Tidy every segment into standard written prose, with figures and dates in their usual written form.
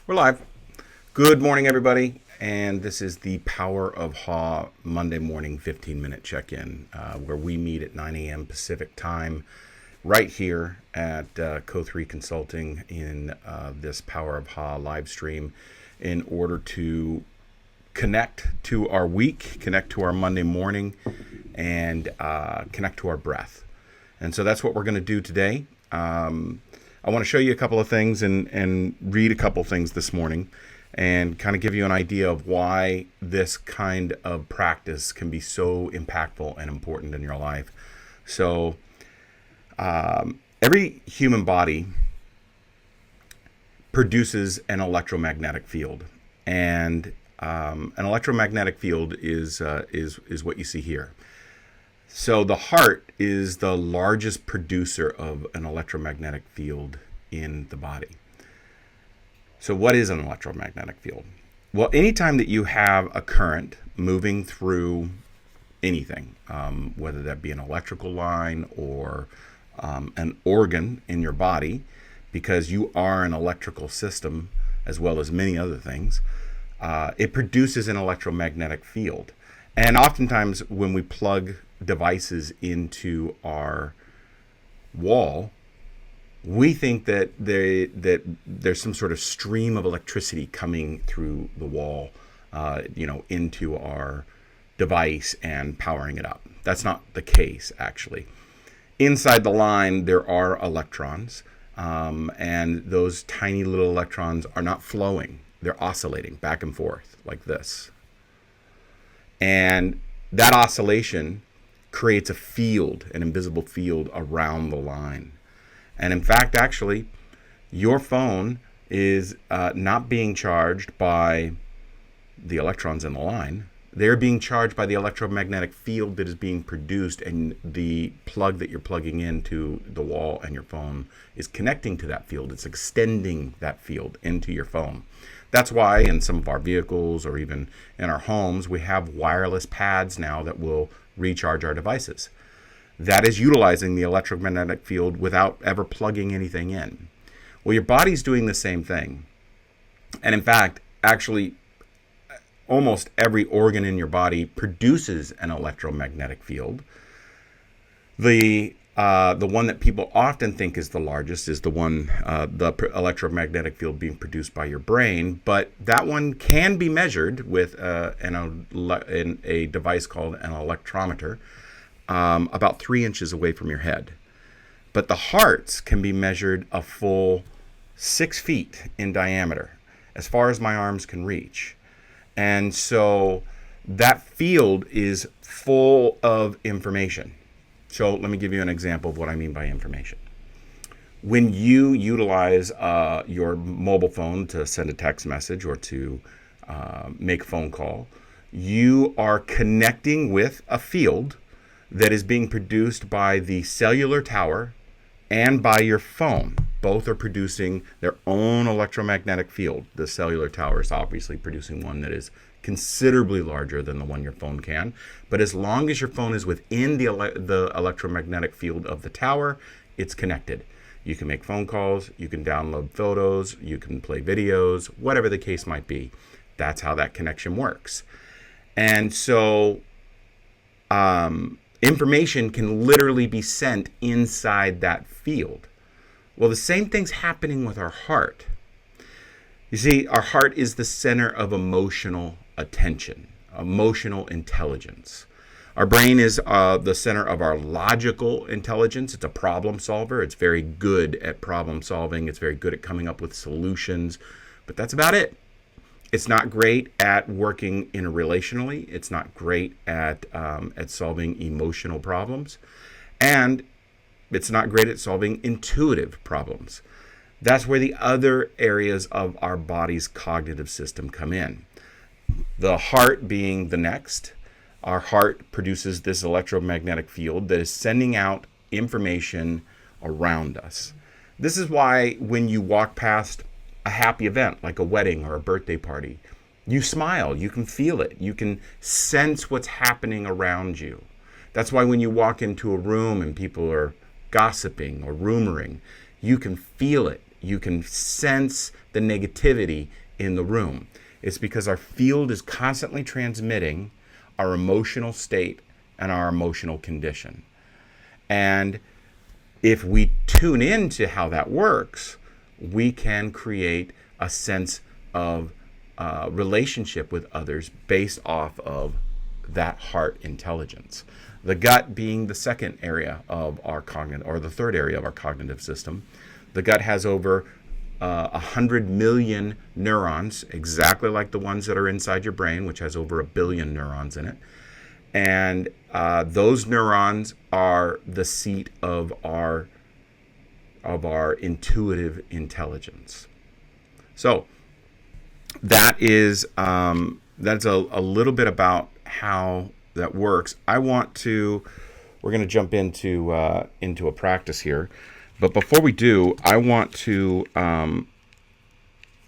We're live. Good morning, everybody. And this is the Power of Ha Monday morning 15-minute check-in, where we meet at 9 a.m. Pacific time right here at Co3 Consulting in this Power of Ha live stream in order to connect to our week, connect to our Monday morning, and connect to our breath. And so that's what we're going to do today. I want to show you a couple of things and read a couple of things this morning and kind of give you an idea of why this kind of practice can be so impactful and important in your life. So every human body produces an electromagnetic field, and an electromagnetic field is what you see here. So the heart is the largest producer of an electromagnetic field in the body. So what is an electromagnetic field? Well, anytime that you have a current moving through anything, whether that be an electrical line or an organ in your body, because you are an electrical system as well as many other things, it produces an electromagnetic field. And oftentimes when we plug devices into our wall, we think that there's some sort of stream of electricity coming through the wall, into our device and powering it up. That's not the case, actually. Inside the line, there are electrons, and those tiny little electrons are not flowing. They're oscillating back and forth like this. And that oscillation creates a field, an invisible field around the line. And in fact, actually, your phone is not being charged by the electrons in the line. They're being charged by the electromagnetic field that is being produced, and the plug that you're plugging into the wall and your phone is connecting to that field. It's extending that field into your phone. That's why in some of our vehicles or even in our homes, we have wireless pads now that will recharge our devices. That is utilizing the electromagnetic field without ever plugging anything in. Well, your body's doing the same thing. And in fact, actually, almost every organ in your body produces an electromagnetic field. The one that people often think is the largest is the one, the electromagnetic field being produced by your brain, but that one can be measured with a device called an electrometer, about 3 inches away from your head. But the hearts can be measured a full 6 feet in diameter, as far as my arms can reach. And so that field is full of information. So let me give you an example of what I mean by information. When you utilize your mobile phone to send a text message or to make a phone call, you are connecting with a field that is being produced by the cellular tower and by your phone. Both are producing their own electromagnetic field. The cellular tower is obviously producing one that is considerably larger than the one your phone can. But as long as your phone is within the electromagnetic field of the tower, it's connected. You can make phone calls, you can download photos, you can play videos, whatever the case might be. That's how that connection works. And so information can literally be sent inside that field. Well, the same thing's happening with our heart. You see, our heart is the center of emotional attention, emotional intelligence. Our brain is the center of our logical intelligence. It's a problem solver. It's very good at problem solving. It's very good at coming up with solutions, but that's about it. It's not great at working interrelationally. It's not great at solving emotional problems. And it's not great at solving intuitive problems. That's where the other areas of our body's cognitive system come in. The heart being the next. Our heart produces this electromagnetic field that is sending out information around us. This is why when you walk past a happy event like a wedding or a birthday party, you smile, you can feel it, you can sense what's happening around you. That's why when you walk into a room and people are gossiping or rumoring, you can feel it you can sense the negativity in the room. It's because our field is constantly transmitting our emotional state and our emotional condition. And if we tune into how that works, we can create a sense of relationship with others based off of that heart intelligence. The gut being the second area of our cognitive, or the third area of our cognitive system. The gut has over 100 million neurons, exactly like the ones that are inside your brain, which has over 1 billion neurons in it. And those neurons are the seat of our intuitive intelligence. So that is that's a little bit about how that works. We're going to jump into a practice here, but before we do, I want to kind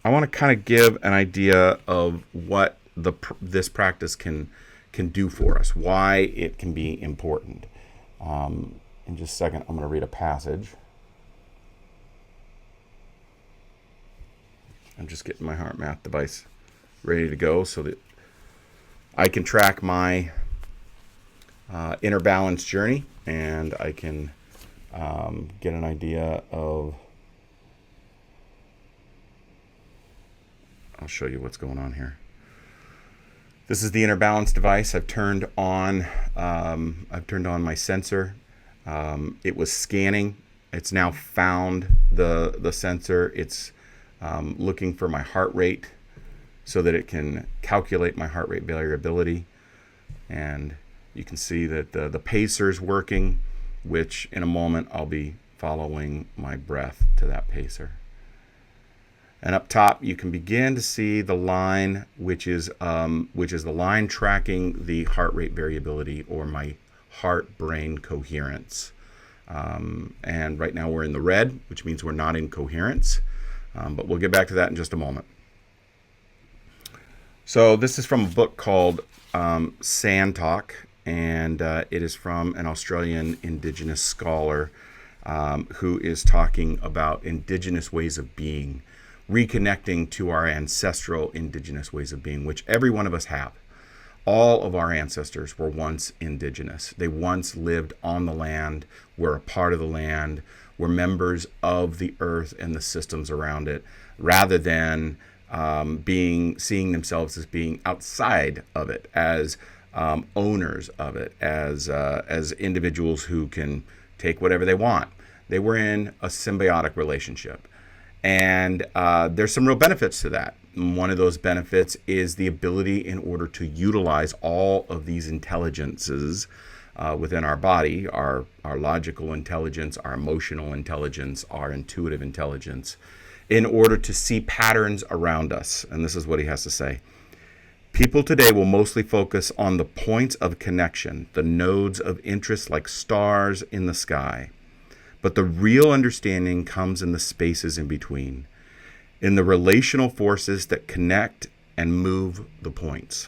of give an idea of what this practice can do for us, why it can be important. In just a second, I'm going to read a passage. I'm just getting my heart math device ready to go so that I can track my inner balance journey, and I can get an idea of, I'll show you what's going on here. This is the inner balance device. I've turned on my sensor. It was scanning. It's now found the sensor. It's looking for my heart rate so that it can calculate my heart rate variability. And you can see that the pacer is working, which in a moment I'll be following my breath to that pacer. And up top, you can begin to see the line, which is the line tracking the heart rate variability, or my heart-brain coherence. And right now we're in the red, which means we're not in coherence. But we'll get back to that in just a moment. So this is from a book called Sand Talk, and it is from an Australian Indigenous scholar who is talking about Indigenous ways of being, reconnecting to our ancestral Indigenous ways of being, which every one of us have. All of our ancestors were once Indigenous. They once lived on the land, were a part of the land, were members of the earth and the systems around it, rather than seeing themselves as being outside of it, as owners of it, as individuals who can take whatever they want. They were in a symbiotic relationship. And there's some real benefits to that. One of those benefits is the ability, in order to utilize all of these intelligences within our body, our logical intelligence, our emotional intelligence, our intuitive intelligence, in order to see patterns around us. And this is what he has to say. People today will mostly focus on the points of connection, the nodes of interest like stars in the sky. But the real understanding comes in the spaces in between, in the relational forces that connect and move the points.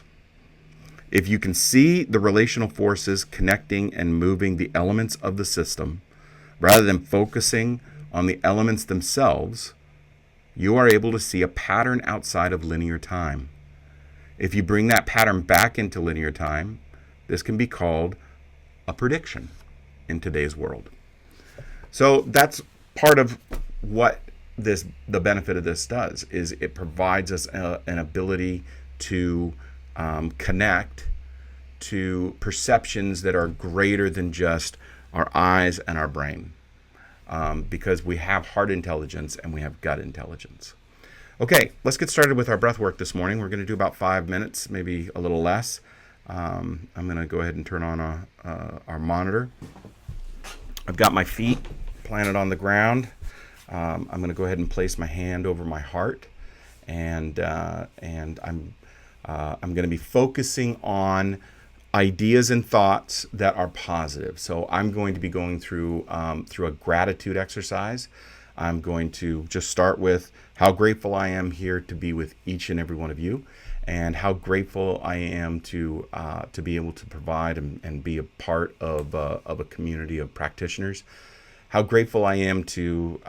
If you can see the relational forces connecting and moving the elements of the system, rather than focusing on the elements themselves, you are able to see a pattern outside of linear time. If you bring that pattern back into linear time, this can be called a prediction in today's world. So that's part of what the benefit of this does, is it provides us an ability to connect to perceptions that are greater than just our eyes and our brain, because we have heart intelligence and we have gut intelligence. Okay, let's get started with our breath work this morning. We're going to do about 5 minutes, maybe a little less. I'm going to go ahead and turn on our monitor. I've got my feet planted on the ground. I'm going to go ahead and place my hand over my heart, and I'm going to be focusing on ideas and thoughts that are positive. So I'm going to be going through a gratitude exercise. I'm going to just start with how grateful I am here to be with each and every one of you, and how grateful I am to be able to provide and be a part of a community of practitioners. how grateful I am to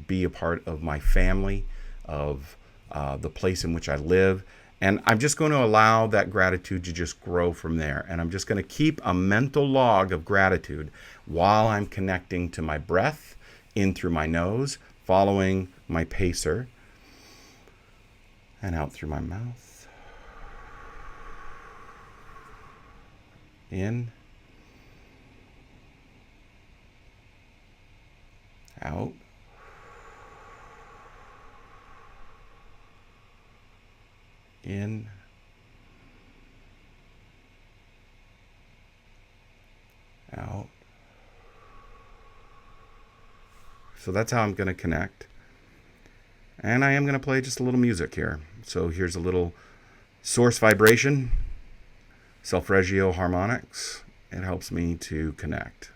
be a part of my family, of the place in which I live. And I'm just going to allow that gratitude to just grow from there. And I'm just going to keep a mental log of gratitude while I'm connecting to my breath in through my nose, following my pacer, and out through my mouth. In. Out. In. Out. So that's how I'm going to connect. And I am going to play just a little music here. So here's a little source vibration, solfeggio harmonics. It helps me to connect.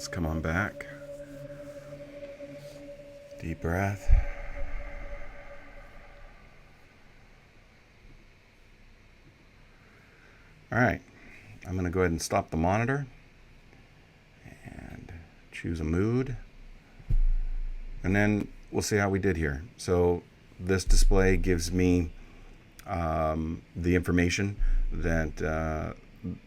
Let's come on back. Deep breath. All right, I'm going to go ahead and stop the monitor and choose a mood. And then we'll see how we did here. So this display gives me the information that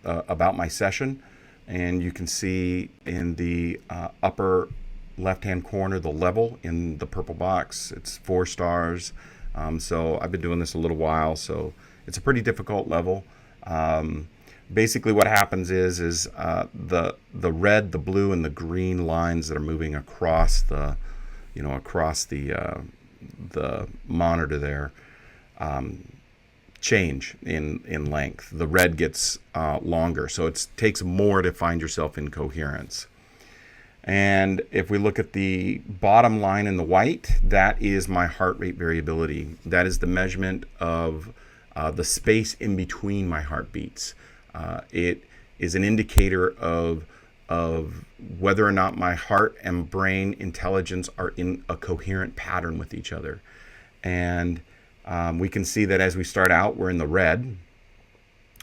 about my session. And you can see in the upper left-hand corner the level in the purple box. It's 4 stars. So I've been doing this a little while, so it's a pretty difficult level. Basically what happens is the red, the blue, and the green lines that are moving across the monitor there change in length. The red gets longer, so it takes more to find yourself in coherence. And if we look at the bottom line in the white, that is my heart rate variability. That is the measurement of the space in between my heartbeats. It is an indicator of whether or not my heart and brain intelligence are in a coherent pattern with each other. And we can see that as we start out, we're in the red,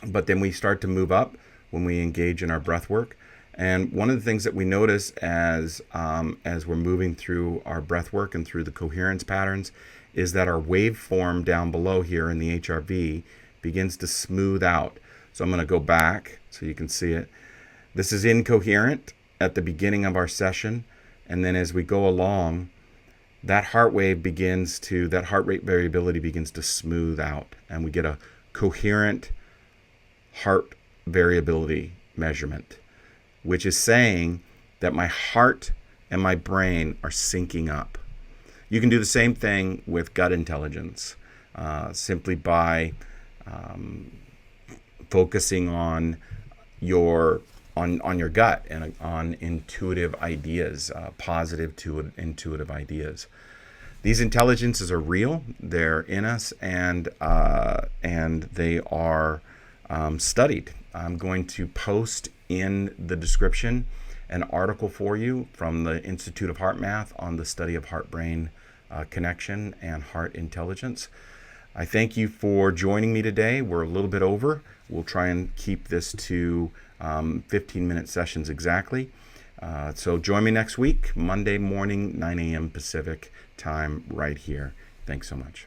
but then we start to move up when we engage in our breath work. And one of the things that we notice as we're moving through our breath work and through the coherence patterns is that our waveform down below here in the HRV begins to smooth out. So I'm going to go back so you can see it. This is incoherent at the beginning of our session, and then as we go along, that heart rate variability begins to smooth out, and we get a coherent heart variability measurement, which is saying that my heart and my brain are syncing up. You can do the same thing with gut intelligence, simply by focusing on your gut and on intuitive ideas, positive to intuitive ideas. These intelligences are real. They're in us, and they are studied. I'm going to post in the description an article for you from the Institute of Heart Math on the study of heart-brain connection and heart intelligence. I thank you for joining me today. We're a little bit over. We'll try and keep this to 15-minute sessions exactly. So join me next week, Monday morning, 9 a.m. Pacific time, right here. Thanks so much.